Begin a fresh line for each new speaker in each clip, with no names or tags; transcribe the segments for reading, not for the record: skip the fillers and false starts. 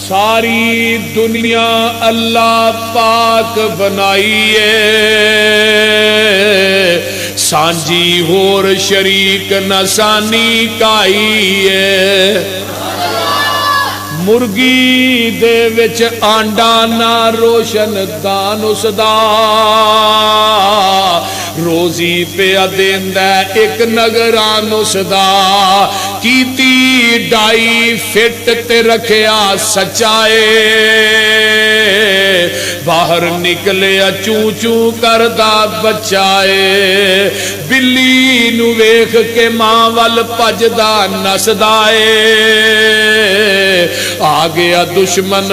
ساری دنیا اللہ پاک بنائی ہے، سانجی ہور شریک نہ سانی کائی ہے۔ مرگی دے وچ آنڈا نہ روشن دان اس دا، روزی پہ دیندا ایک نگران اس دا، کیتی ڈائی فٹ تے رکھیا سچائے، باہر نکلیا چوں چوں کردا بچائے، بلی نو ویکھ کے ماں ول پجدا نسدا اے، آ گیا دشمن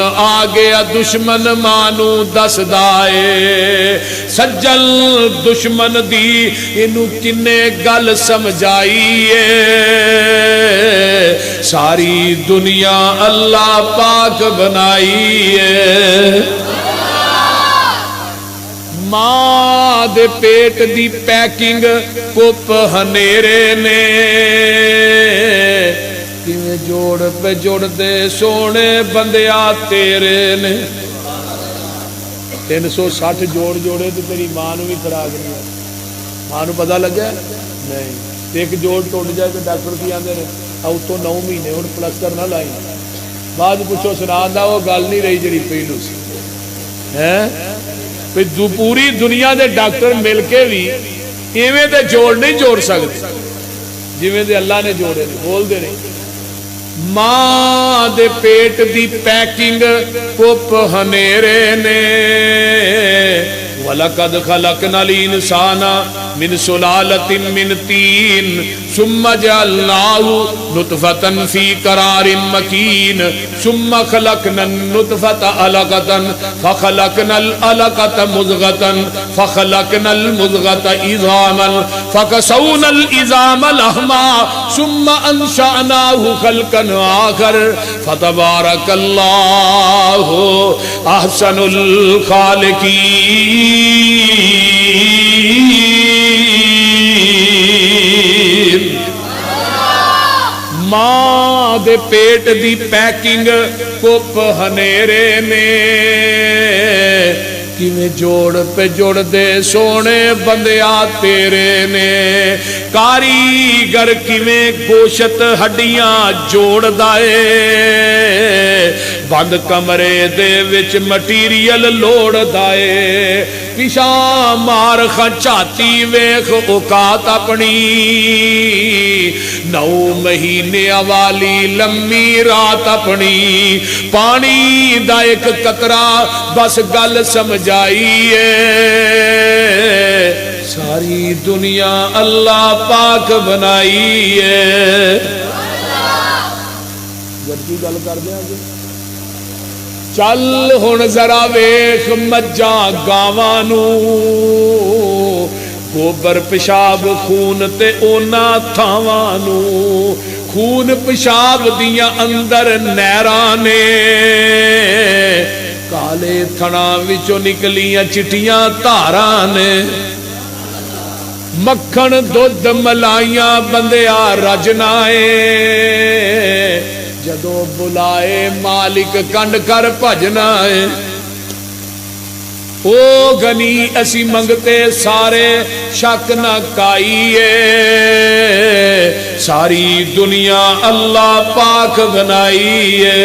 ماں نو دسدا اے، سجل دشمن دی اینو کنے گل سمجھائی اے، ساری دنیا اللہ پاک بنائی ہے۔ ماں دے پیٹ دی پیکنگ پپ ہنیرے نے، کیویں جوڑ پہ جوڑ دے سونے بندیا تیرے نے، 360 جوڑ جوڑے تو تیری ماں نو بھی کھڑا گیا، ماں نو پتہ لگا نہیں، ایک جوڑ ٹوٹ جائے تو ڈاکٹر کی آندے نے تو 9 مہینے ہوں پلسٹر نہ لائی، بعد پوچھو سنا دا وہ گل نہیں رہی جڑی پہلو سی ہے، پوری دنیا دے ڈاکٹر مل کے بھی ایویں دے جوڑ نہیں جوڑ سکتے جویں دے اللہ نے جوڑے، بول دے نہیں۔ ماں دے پیٹ دی پیکنگ پپ ہنیرے نے، وَلَقَدْ خَلَقْنَا الْإِنسَانَ مِنْ سُلَالَةٍ مِنْ طِينٍ ثُمَّ جَعَلْنَاهُ نُطْفَةً فِي قَرَارٍ مَكِينٍ ثُمَّ خَلَقْنَا النُّطْفَةَ عَلَقَةً فَخَلَقْنَا الْعَلَقَةَ مُضْغَةً فَخَلَقْنَا الْمُضْغَةَ عِظَامًا فَكَسَوْنَا الْعِظَامَ لَحْمًا ثُمَّ أَنشَأْنَاهُ خَلْقًا آخَرَ فَتَبَارَكَ اللَّهُ أَحْسَنُ الْخَالِقِينَ۔ ماں دے پیٹ دی پیکنگ پپ ہنیرے نے، کیویں جوڑ پہ جوڑ دے سونے بندیا تیرے نے، کاریگر کیویں گوشت ہڈیاں جوڑ دائے، بند کمرے دے وچ مٹیریل لوڑ دائے، پیشاں مار خچاتی ویخ اوقات اپنی، 9 مہینے والی لمبی رات اپنی، پانی دا ایک قطرہ بس گل سمجھائی ہے، ساری دنیا اللہ پاک بنائی ہے۔ جب گل کر دیا جی چل ہن ذرا ویخ مجھاں گاواں نو، گوبر پیشاب خون تے اونا تھاواں نو، خون پیشاب دیاں اندر نہراں نے، کالے تھنا وچوں نکلیاں چٹیاں دھاراں نے، مکھن دودھ ملائیاں بندیا رجنا اے، جدو بلائے مالک کنڈ کر بھجنا ہے، او گنی اسی منگتے سارے شک نہ کائیے، ساری دنیا اللہ پاک بنائی ہے۔